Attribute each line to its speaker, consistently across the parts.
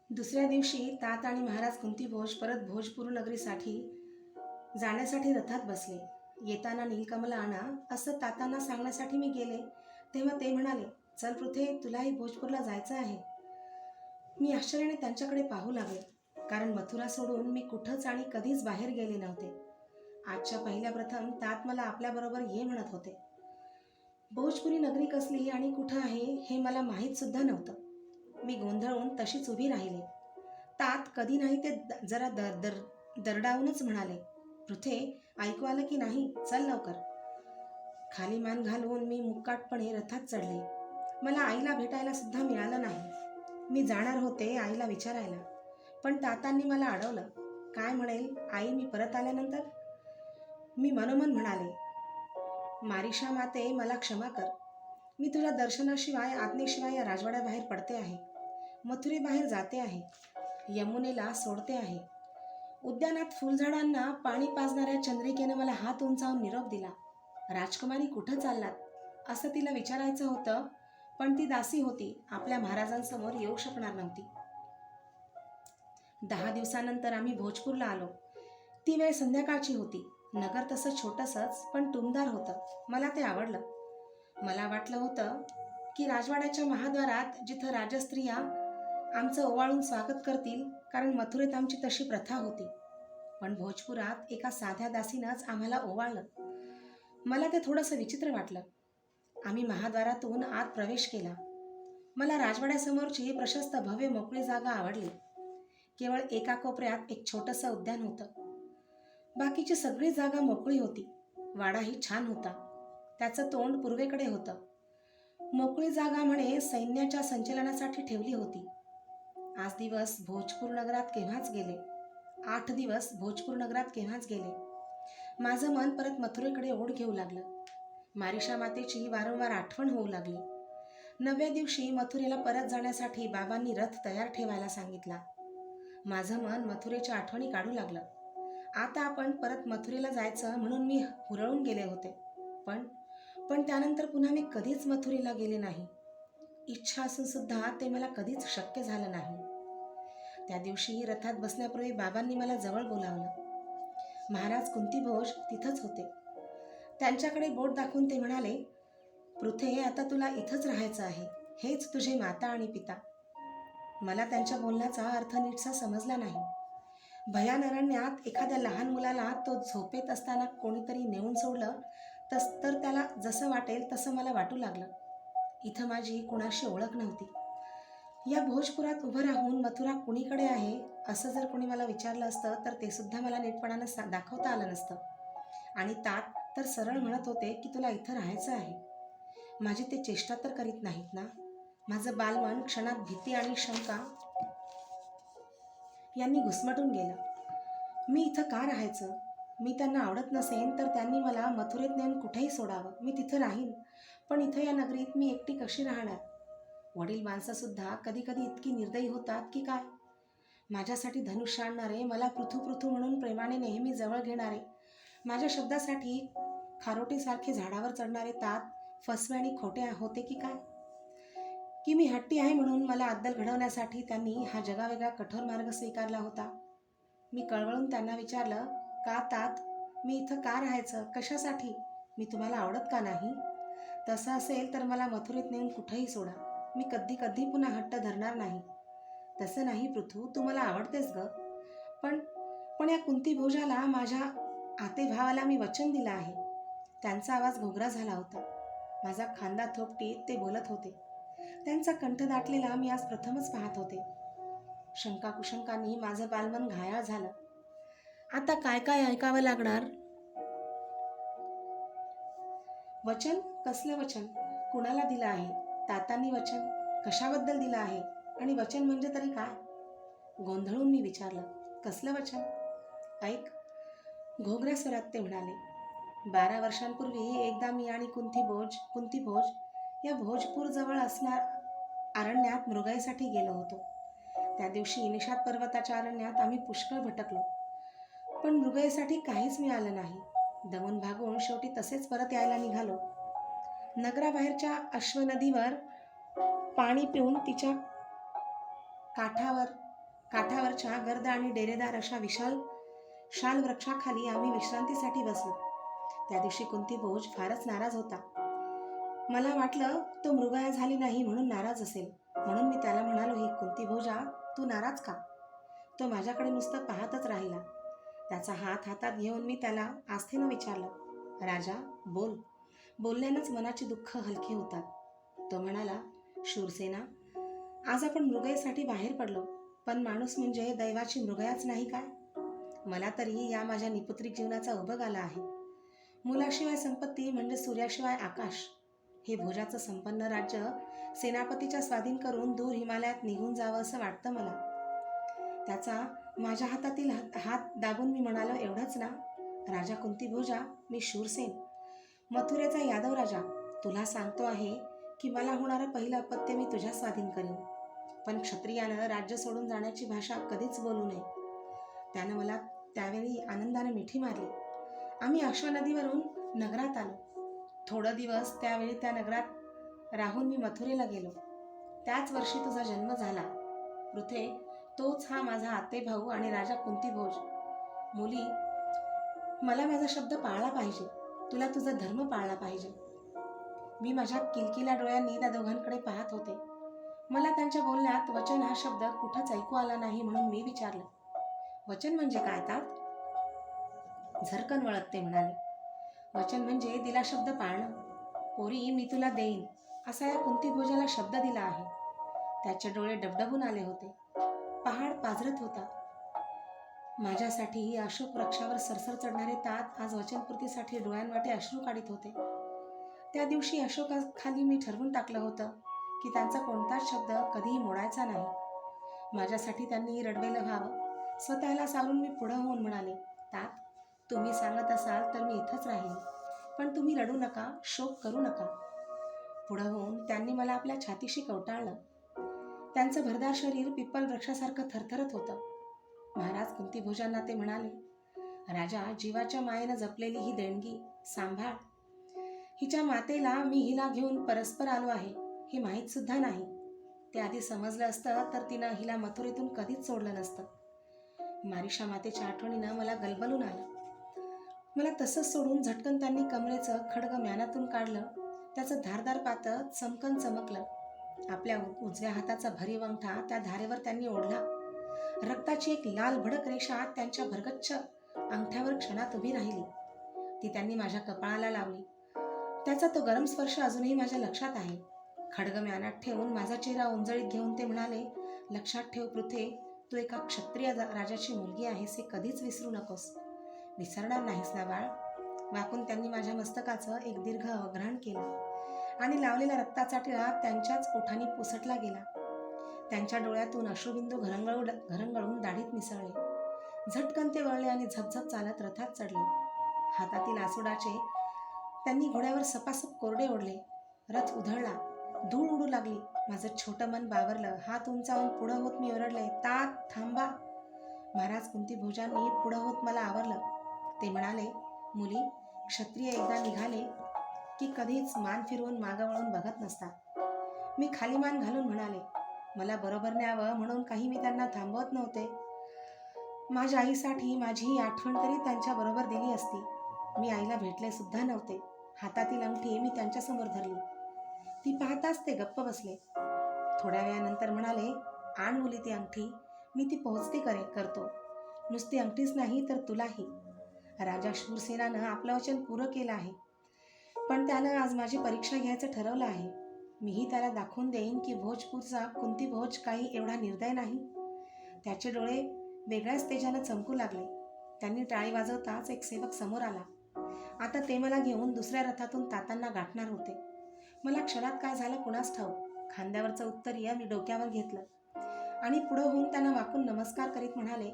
Speaker 1: दुसऱ्या दिवशी तात आणि महाराज कुंतीभोज परत भोजपूर नगरीसाठी जाण्यासाठी रथात बसले. येताना नीलकमला आणा असं तातांना सांगण्यासाठी मी गेले तेव्हा ते म्हणाले, चल पृथे, तुलाही भोजपूरला जायचं आहे. मी आश्चर्याने त्यांच्याकडे पाहू लागले, कारण मथुरा सोडून मी कुठंच आणि कधीच बाहेर गेले नव्हते. आजच्या पहिल्या प्रथम तात मला आपल्याबरोबर ये म्हणत होते. भोजपुरी नगरी कसली आणि कुठं आहे हे मला माहीत सुद्धा नव्हतं. मी गोंधळून तशीच उभी राहिले. तात कधी नाही ते जरा दरडावूनच म्हणाले, पृथे, ऐकू आलं की नाही, चल लवकर. खाली मान घालून मी मुकाटपणे रथात चढले. मला आईला भेटायला सुद्धा मिळालं नाही. मी जाणार होते आईला विचारायला, पण तातांनी मला अडवलं. काय म्हणेल आई मी परत आल्यानंतर? मी मनोमन म्हणाले, मारिशा माते, मला क्षमा कर. मी तुझ्या दर्शनाशिवाय, आज्ञेशिवाय या राजवाड्याबाहेर पडते आहे. मथुरेबाहेर जाते आहे. यमुनेला सोडते आहे. उद्यानात फुलझाडांना पाणी पाजणाऱ्या चंद्रिकेनं मला हात उंचावून निरोप दिला. राजकुमारी कुठं चाललात असं तिला विचारायचं होतं, पण ती दासी होती, आपल्या महाराजांसमोर येऊ शकणार नव्हती. 10 दिवसानंतर आम्ही भोजपूरला आलो. ती वेळ संध्याकाळची होती. नगर तसं छोटंसंच पण टुमदार होतं. मला ते आवडलं. मला वाटलं होतं की राजवाड्याच्या महाद्वारात जिथं राजस्त्रिया आमचं ओवाळून स्वागत करतील, कारण मथुरेत आमची तशी प्रथा होती. पण भोजपुरात एका साध्या दासीनंच आम्हाला ओवाळलं. मला ते थोडंसं विचित्र वाटलं. आम्ही महाद्वारातून आत प्रवेश केला. मला राजवाड्यासमोरची प्रशस्त भव्य मोकळी जागा आवडली. केवळ एका कोपऱ्यात एक छोटंसं उद्यान होतं. बाकीची सगळी जागा मोकळी होती. वाडाही छान होता. त्याचं तोंड पूर्वेकडे होतं. मोकळी जागा म्हणे सैन्याच्या संचलनासाठी ठेवली होती. 8 दिवस भोजपूर नगरात केव्हाच गेले. 8 दिवस भोजपूर नगरात केव्हाच गेले. माझं मन परत मथुरेकडे ओढ घेऊ लागलं. मारिशा मातेची वारंवार आठवण होऊ लागली. 9व्या दिवशी मथुरेला परत जाण्यासाठी बाबांनी रथ तयार ठेवायला सांगितला. माझं मन मथुरेच्या आठवणी काढू लागलं. आता आपण परत मथुरेला जायचं म्हणून मी हुरळून गेले होते. पण त्यानंतर पुन्हा मी कधीच मथुरेला गेले नाही. इच्छा असून सुद्धा ते मला कधीच शक्य झालं नाही. त्या दिवशी रथात बसण्यापूर्वी बाबांनी मला जवळ बोलावलं. महाराज कुंतीभोज तिथंच होते. त्यांच्याकडे बोट दाखवून ते म्हणाले, पृथे, आता तुला इथंच राहायचं आहे. हेच तुझे माता आणि पिता. मला त्यांच्या बोलण्याचा अर्थ नीटसा समजला नाही. भयान अरण्यात एखाद्या लहान मुलाला तो झोपेत असताना कोणीतरी नेऊन सोडलं तर त्याला जसं वाटेल तसं मला वाटू लागलं. इथं माझी कुणाशी ओळख नव्हती. या भोजपुरात उभं राहून मथुरा कुणीकडे आहे असं जर कोणी मला विचारलं असतं तर ते सुद्धा मला नीटपणानं दाखवता आलं नसतं. आणि तात तर सरळ म्हणत होते की तुला इथं राहायचं आहे. माझी ते चेष्टा तर करीत नाहीत ना. माझं बालमन क्षणात भीती आणि शंका यांनी घुसमटून गेलं. मी इथं का राहायचं? मी त्यांना आवडत नसेन तर त्यांनी मला मथुरेत नेऊन कुठेही सोडावं. मी तिथं राहीन, पण इथं या नगरीत मी एकटी कशी राहणार? वडील माणसंसुद्धा कधी कधी इतकी निर्दयी होतात की काय? माझ्यासाठी धनुष्य आणणारे, मला पृथू पृथू म्हणून प्रेमाने नेहमी जवळ घेणारे, माझ्या शब्दासाठी खारोटीसारखे झाडावर चढणारे तात फसवे आणि खोटे होते की काय? की मी हट्टी आहे म्हणून मला अद्दल घडवण्यासाठी त्यांनी हा जगावेगळा कठोर मार्ग स्वीकारला होता? मी कळवळून त्यांना विचारलं, का तात, मी इथं का राहायचं? कशासाठी? मी तुम्हाला आवडत का नाही? तसं असेल तर मला मथुरेत नेऊन कुठंही सोडा. मी कधी कधी पुन्हा हट्ट धरणार नाही. तसं नाही पृथू, तू मला आवडतेस ग. पण पण या कुंतीभोजाला, माझ्या आतेभावाला मी वचन दिलं आहे. त्यांचा आवाज घोगरा झाला होता. माझा खांदा थोपटीत ते बोलत होते. त्यांचा कंठ दाटलेला मी आज प्रथमच पाहत होते. शंकाकुशंकांनी माझं बालमन घायाळ झालं. आता काय काय ऐकावं लागणार? वचन? कसलं वचन? कुणाला दिलं आहे? तातांनी वचन कशाबद्दल दिलं आहे? आणि वचन म्हणजे तरी काय? गोंधळून मी विचारलं, कसलं वचन? ऐक, घोगऱ्या स्वरात ते म्हणाले. 12 वर्षांपूर्वी एकदा मी आणि कुंतीभोज या भोजपूर जवळ असणार अरण्यात मृगाईसाठी गेलो होतो. त्या दिवशी निषाद पर्वताच्या अरण्यात आम्ही पुष्कळ भटकलो, पण मृगाईसाठी काहीच मिळालं नाही. दमून भागून शेवटी तसेच परत यायला निघालो. नगराबाहेरच्या अश्वनदीवर पाणी पिऊन तिच्या काठावर काठावरच्या गर्द आणि डेरेदार अशा विशाल शाल वृक्षाखाली आम्ही विश्रांतीसाठी बसलो. त्या दिवशी कुंती भोज फारच नाराज होता. मला वाटलं तो मृगया झाली नाही म्हणून नाराज असेल. म्हणून मी त्याला म्हणालो, हे कुंती भोजा, तू नाराज का? तो माझ्याकडे नुसतं पाहतच राहिला. त्याचा हात हातात घेऊन मी त्याला आस्थेनं विचारलं, राजा, बोल. बोलण्यानंच मनाची दुःख हलकी होतात. तो म्हणाला, शूरसेना, आज आपण मृगयेसाठी बाहेर पडलो, पण माणूस म्हणजे दैवाची मृगयाच नाही काय? मला तरी या माझ्या निपुत्रिक जीवनाचा उभग आला आहे. मुलाशिवाय संपत्ती म्हणजे सूर्याशिवाय आकाश. हे भोजाचं संपन्न राज्य सेनापतीच्या स्वाधीन करून दूर हिमालयात निघून जावं असं वाटतं मला. त्याचा माझ्या हातातील हात दाबून मी म्हणालो, एवढंच ना राजा कुंती भोजा, मी शूरसेन, मथुरेचा यादव राजा, तुला सांगतो आहे की मला होणारं पहिलं अपत्य मी तुझ्या स्वाधीन करीन. पण क्षत्रियानं राज्य सोडून जाण्याची भाषा कधीच बोलू नये. त्यानं मला त्यावेळी आनंदानं मिठी मारली. आम्ही अश्वनदीवरून नगरात आलो. थोडं दिवस त्यावेळी त्या नगरात राहून मी मथुरेला गेलो. त्याच वर्षी तुझा जन्म झाला. पृथे, तोच हा माझा आतेभाऊ आणि राजा कुंतीभोज. मुली, मला माझा शब्द पाळला पाहिजे. तुला तुझा धर्म पाळला पाहिजे. मी माझ्या किलकिल्या डोळ्यांनी त्या दोघांकडे पाहत होते. मला त्यांच्या बोलण्यात वचन हा शब्द कुठंच ऐकू आला नाही म्हणून मी विचारलं, वचन म्हणजे काय तात? झरकन वळत ते म्हणाले, वचन म्हणजे दिला शब्द पाळणं. पोरी, मी तुला देईन असा या कुंतीभोजाला शब्द दिला आहे. त्याचे डोळे डबडबून आले होते. पहाड पाझरत होता. माझ्यासाठी अशोक वृक्षावर सरसर चढणारे तात आज वचनपूर्तीसाठी डोळ्यांवाटे अश्रू काढीत होते. त्या दिवशी अशोकाखाली मी ठरवून टाकलं होतं की त्यांचा कोणताच शब्द कधीही मोडायचा नाही. माझ्यासाठी त्यांनी रडवेलं व्हावं. स्वतःला सावरून मी पुढं होऊन म्हणाले, तात, तुम्ही सांगत असाल तर मी इथंच राहीन, पण तुम्ही रडू नका, शोक करू नका. पुढं होऊन त्यांनी मला आपल्या छातीशी कवटाळलं. त्यांचं भरदार शरीर पिप्पल वृक्षासारखं थरथरत होतं. महाराज कुंतीभोजांना ते म्हणाले, राजा, जीवाच्या मायेनं जपलेली ही देणगी सांभाळ. हिच्या मातेला मी हिला घेऊन परस्पर आलो आहे हे माहीत सुद्धा नाही. ते आधी समजलं असतं तर तिनं हिला मथुरेतून कधीच सोडलं नसतं. मारिशा मातेच्या आठवणीनं मला गलबलून आलं. मला तसंच सोडून झटकन त्यांनी कमरेचं खडग म्यानातून काढलं. त्याचं धारदार पातं चमकन चमकलं. आपल्या उजव्या हाताचा भरीव अंगठा त्या धारेवर त्यांनी ओढला. रक्ताची एक लाल भडक रेषा त्यांच्या भरगच्छ अंगठ्यावर क्षणात उभी राहिली. ती त्यांनी माझ्या कपाळाला लावली. त्याचा तो गरम स्पर्श अजूनही माझ्या लक्षात आहे. खडग म्यानात ठेवून माझा चेहरा उंजळीत घेऊन ते म्हणाले, लक्षात ठेव पृथे, तू एका क्षत्रिय राजाची मुलगी आहेस हे कधीच विसरू नकोस. विसरणार नाहीस ना बाळ? वाकून त्यांनी माझ्या मस्तकाचं एक दीर्घ अवग्रहण केलं आणि लावलेला रक्ताचा टिळा त्यांच्याच ओठांनी पुसटला गेला. त्यांच्या डोळ्यातून अश्रुबिंदू घरंगळून दाढीत मिसळले. झटकन ते वळले आणि झपझप चालत रथात चढले. हातातील आसुडाचे त्यांनी घोड्यावर सपासप कोरडे ओढले. रथ उधळला. धूळ उडू लागली. माझं छोटं मन बावरलं. हात उंचावून पुढं होत मी ओरडले, तात, थांबा. महाराज कुंतीभोजांनी पुढं होत मला आवरलं. ते म्हणाले, मुली, क्षत्रिय एकदा निघाले की कधीच मान फिरवून मागं वळून बघत नसतात. मी खाली मान घालून म्हणाले, मला बरोबर न्यावं म्हणून काही मी त्यांना थांबवत नव्हते. माझ्या आईसाठी माझी ही आठवण तरी त्यांच्याबरोबर दिली असती. मी आईला भेटले सुद्धा नव्हते. हातातील अंगठी मी त्यांच्यासमोर धरली. ती पाहताच ते गप्प बसले. थोड्या वेळानंतर म्हणाले, आण मुली ती अंगठी, मी ती पोहोचती करतो. नुसती अंगठीच नाही तर तुलाही. राजा शूरसेनानं आपलं वचन पुरं केलं आहे, पण त्यानं आज माझी परीक्षा घ्यायचं ठरवलं आहे. मीही त्याला दाखवून देईन की भोजपूरचा कुंतीभोज काही एवढा निर्दय नाही. त्याचे डोळे वेगळ्याच तेजानं चमकू लागले. त्यांनी टाळी वाजवताच एक सेवक समोर आला. आता ते मला घेऊन दुसऱ्या रथातून तातांना गाठणार होते. मला क्षणात काय झालं कुणास ठाऊक. खांद्यावरचं उत्तरीय मी डोक्यावर घेतलं आणि पुढं होऊन त्यांना वाकून नमस्कार करीत म्हणाले,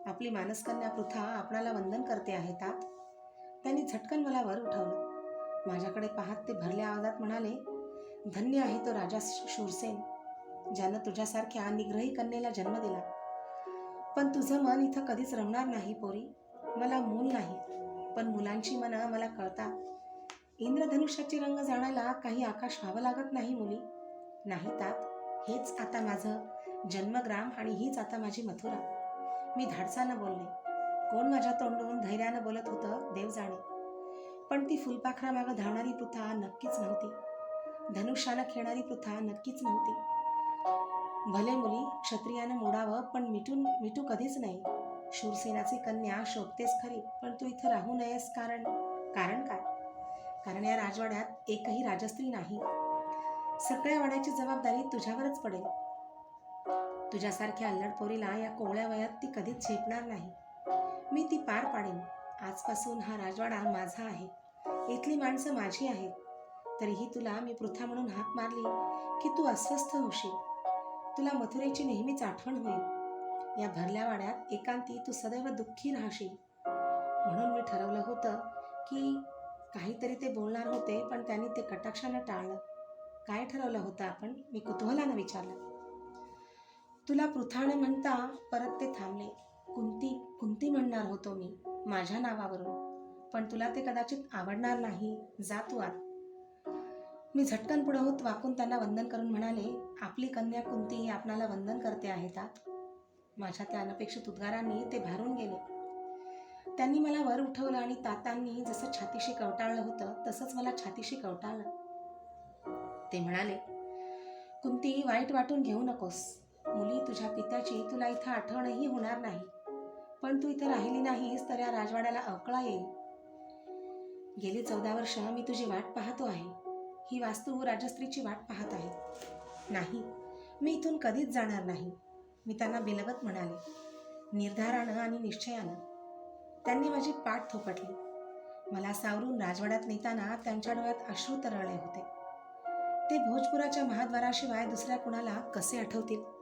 Speaker 1: आपली मानसकन्या पृथा आपणाला वंदन करते आहे तात. त्यांनी झटकन मला वर उठवलं. माझ्याकडे पाहत ते भरल्या आवाजात म्हणाले, धन्य आहे तो राजा शूरसेन, ज्यानं तुझ्यासारख्या निग्रही कन्येला जन्म दिला. पण तुझं मन इथं कधीच रमणार नाही पोरी. मला मूल नाही, पण मुलांची मनं मला कळतात. इंद्रधनुष्याची रंग जाणायला काही आकाश व्हावं लागत नाही मुली. नाही तात, हेच आता माझं जन्मग्राम आणि हीच आता माझी मथुरा. मी धाडसानं बोलले. कोण माझ्या तोंडून धैर्यानं बोलत होतं देव जाणे. पण ती फुलपाखरामागं धावणारी पृथा नक्कीच नव्हती. धनुष्यानं खेळणारी पृथा नक्कीच नव्हती. भले मुली क्षत्रियानं मोडावं, पण मिटू कधीच नाही. शूरसेनाची कन्या शोभतेस खरी, पण तू इथं राहू नयेस. कारण काय? कारण या राजवाड्यात एकही राजस्त्री नाही. सगळ्या वाड्याची जबाबदारी तुझ्यावरच पडेल. तुझ्यासारख्या अल्लड पोरीला या कोवळ्या वयात ती कधीच झेपणार नाही. मी ती पार पाडेन. आजपासून हा राजवाडा माझा आहे. इथली माणसं माझी आहेत. तरीही तुला मी पृथा म्हणून हाक मारली की तू अस्वस्थ होशील. तुला मथुरेची नेहमीच आठवण होईल. या भरल्या वाड्यात एकांती तू सदैव दुःखी राहशील. म्हणून मी ठरवलं होतं की काहीतरी ते बोलणार होते, पण त्यांनी ते कटाक्षानं टाळलं. काय ठरवलं होतं आपण? मी कुतूहलानं विचारलं. तुला पृथाने म्हणता परत ते थांबले. कुंती म्हणणार होतो मी माझ्या नावावरून, पण तुला ते कदाचित आवडणार नाही. जा तू आत. मी झटकन पुढं होत वाकून त्यांना वंदन करून म्हणाले, आपली कन्या कुंती आपणाला वंदन करते आहे तात. माझ्या त्या अनपेक्षित उद्गारांनी ते भारून गेले. त्यांनी मला वर उठवलं आणि तातांनी जसं छातीशी कवटाळलं होतं तसंच मला छातीशी कवटाळलं. ते म्हणाले, कुंती, वाईट वाटून घेऊ नकोस. मुली, तुझ्या पित्याची तुला इथं आठवणही होणार नाही. पण तू इथं राहिली नाहीस तर या राजवाड्याला अवकळा येईल. गेली 14 वर्ष मी तुझी वाट पाहतो आहे. ही वास्तू राजस्त्रीची वाट पाहत आहे. नाही, मी इथून कधीच जाणार नाही. मी त्यांना बिलवत म्हणाले, निर्धारानं आणि निश्चयानं. त्यांनी माझी पाठ थोपटली. मला सावरून राजवाड्यात नेताना त्यांच्या डोळ्यात अश्रू तरळले होते. ते भोजपुराच्या महाद्वाराशिवाय दुसऱ्या कुणाला कसे आठवतील?